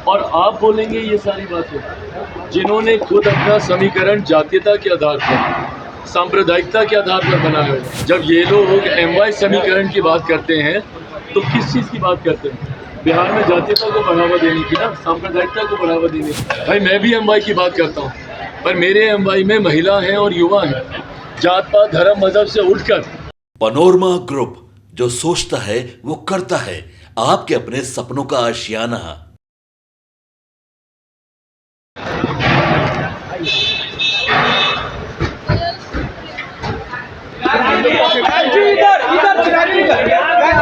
और आप बोलेंगे ये सारी बातें जिन्होंने खुद अपना समीकरण जातीयता के आधार पर, सांप्रदायिकता के आधार पर बनाया हुआ। जब ये लोग MY समीकरण की बात करते हैं तो किस चीज़ की बात करते हैं? बिहार में जातीयता को बढ़ावा देने की ना, सांप्रदायिकता को बढ़ावा देने की। भाई मैं भी MY की बात करता हूँ, पर मेरे MY में महिला हैं और युवा हैं। जात पात धर्म मजहब से उठकर पनोरमा ग्रुप, जो सोचता है वो करता है। आपके अपने सपनों का आशियाना।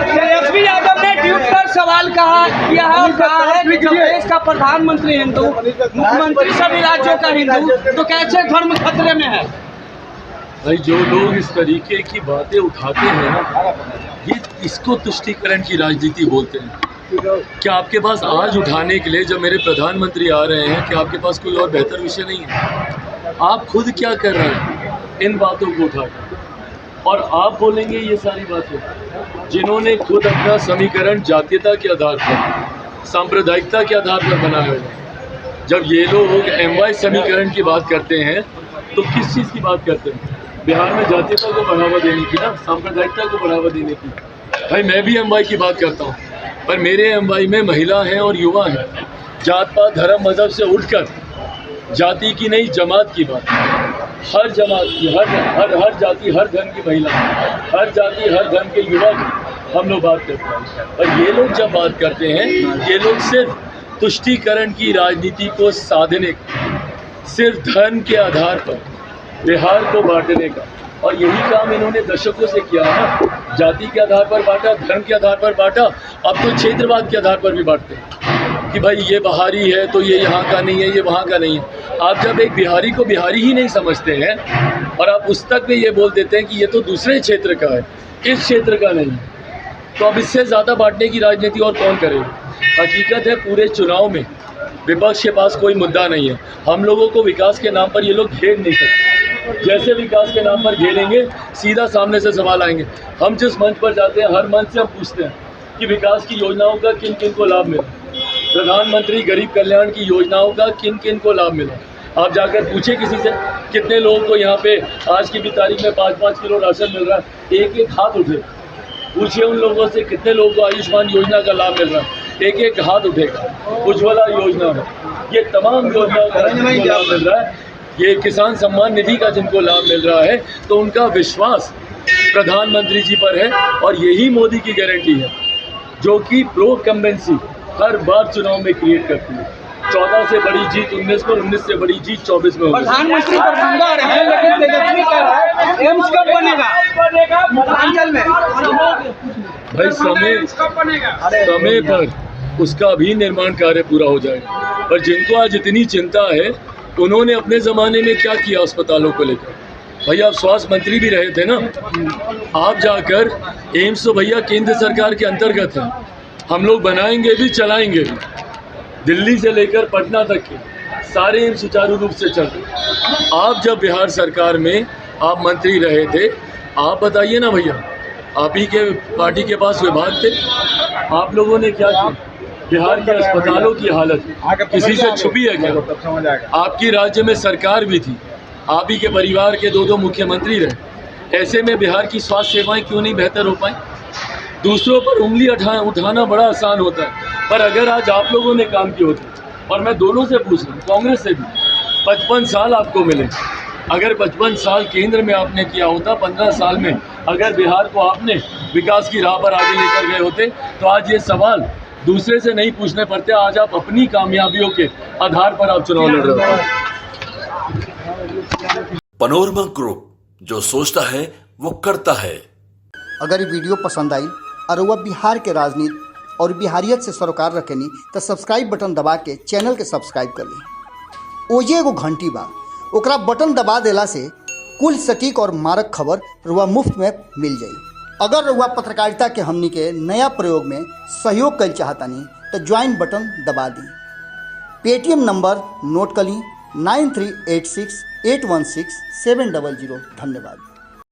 तेजस्वी यादव ने ट्वीट कर सवाल किया है और कहा है कि जब देश का प्रधानमंत्री हिंदू, मुख्यमंत्री सभी राज्यों का हिंदू, तो कैसे धर्म खतरे में है? भाई जो लोग इस तरीके की बातें उठाते हैं ना, ये इसको तुष्टीकरण की राजनीति बोलते हैं। क्या आपके पास आज उठाने के लिए, जब मेरे प्रधानमंत्री आ रहे हैं, क्या आपके पास कोई और बेहतर विषय नहीं है? आप खुद क्या कर रहे हैं इन बातों को उठाकर? और आप बोलेंगे ये सारी बातें जिन्होंने खुद अपना समीकरण जातीयता के आधार पर, सांप्रदायिकता के आधार पर बनाया हुआ। जब ये लोग MY समीकरण की बात करते हैं तो किस चीज़ की बात करते हैं? बिहार में जातीयता को बढ़ावा देने की ना, सांप्रदायिकता को बढ़ावा देने की। भाई मैं भी MY की बात करता हूँ, पर मेरे MY में महिला हैं और युवा हैं। जात पात धर्म मजहब से उठकर जाति की नहीं, जमात की बात, हर जमात की, हर जाति हर धर्म की महिला, हर जाति हर धर्म के युवा की हम लोग बात करते हैं। और ये लोग जब बात करते हैं, ये लोग सिर्फ तुष्टीकरण की राजनीति को साधने का, सिर्फ धर्म के आधार पर बिहार को बांटने का, और यही काम इन्होंने दशकों से किया है ना। जाति के आधार पर बांटा, धर्म के आधार पर बांटा, अब तो क्षेत्रवाद के आधार पर भी बांटते हैं कि भाई ये बिहारी है तो ये यहाँ का नहीं है, ये वहाँ का नहीं है। आप जब एक बिहारी को बिहारी ही नहीं समझते हैं और आप उस तक में ये बोल देते हैं कि ये तो दूसरे क्षेत्र का है, इस क्षेत्र का नहीं, तो अब इससे ज़्यादा बांटने की राजनीति और कौन करेगा? हकीकत है, पूरे चुनाव में विपक्ष के पास कोई मुद्दा नहीं है। हम लोगों को विकास के नाम पर ये लोग घेर नहीं सकते। जैसे विकास के नाम पर घेरेंगे, सीधा सामने से सवाल आएंगे। हम जिस मंच पर जाते हैं, हर मंच से हम पूछते हैं कि विकास की योजनाओं का किन किन को लाभ मिला, प्रधानमंत्री गरीब कल्याण की योजनाओं का किन किन को लाभ मिला। आप जाकर पूछे किसी से, कितने लोगों को यहाँ पे आज की भी तारीख में 5-5 किलो राशन मिल रहा है? एक एक हाथ उठे। पूछिए उन लोगों से कितने लोगों को आयुष्मान योजना का लाभ मिल रहा है? एक एक हाथ उठेगा। उज्ज्वला योजना है, ये तमाम योजनाओं का लाभ मिल रहा है। ये किसान सम्मान निधि का जिनको लाभ मिल रहा है, तो उनका विश्वास प्रधानमंत्री जी पर है। और यही मोदी की गारंटी है, जो कि प्रो कंबेंसी हर बार चुनाव में क्रिएट करती है। 14 से बड़ी जीत 19 में, 19 से बड़ी जीत 24 में। प्रधानमंत्री दरभंगा रहे, लेकिन तेजस्वी कह रहा है एम्स कब बनेगा मिथिलांचल में? भाई समय पर उसका भी निर्माण कार्य पूरा हो जाएगा। पर जिनको आज इतनी चिंता है, उन्होंने अपने ज़माने में क्या किया अस्पतालों को लेकर? भैया आप स्वास्थ्य मंत्री भी रहे थे ना, आप जाकर एम्स तो भैया केंद्र सरकार के अंतर्गत है, हम लोग बनाएंगे भी चलाएंगे भी। दिल्ली से लेकर पटना तक के सारे एम्स सुचारू रूप से चल रहे। आप जब बिहार सरकार में आप मंत्री रहे थे, आप बताइए ना भैया, आप ही के पार्टी के पास विभाग थे, आप लोगों ने क्या किया? बिहार के अस्पतालों की हालत किसी से छुपी है क्या? आपकी राज्य में सरकार भी थी, आप ही के परिवार के 2-2 मुख्यमंत्री रहे। ऐसे में बिहार की स्वास्थ्य सेवाएं क्यों नहीं बेहतर हो पाई? दूसरों पर उंगली उठाना बड़ा आसान होता है, पर अगर आज आप लोगों ने काम किए होते, और मैं दोनों से पूछ रहा हूँ, कांग्रेस से भी, 55 साल आपको मिले। अगर 55 साल केंद्र में आपने किया होता, 15 साल में अगर बिहार को आपने विकास की राह पर आगे लेकर गए होते, तो आज ये सवाल दूसरे से नहीं पूछने पड़ते। आज आप अपनी कामयाबियों के आधार पर आप चुनाव लड़ रहे हो। पनोरमा ग्रुप, जो सोचता है वो करता है। अगर ये वीडियो पसंद आई और वह बिहार के राजनीति और बिहारियत से सरोकार रखेनी, तो सब्सक्राइब बटन दबा के चैनल के सब्सक्राइब कर ली। ओजे एगो घंटी बा, ओकरा बटन दबा देला से कुल सटीक और मारक खबर रुआ मुफ्त में मिल जाई। अगर रुआ पत्रकारिता के हमनी के नया प्रयोग में सहयोग कर चाहतानी, तो ज्वाइन बटन दबा दी। पेटीएम नंबर नोट कर ली 9386816700। धन्यवाद।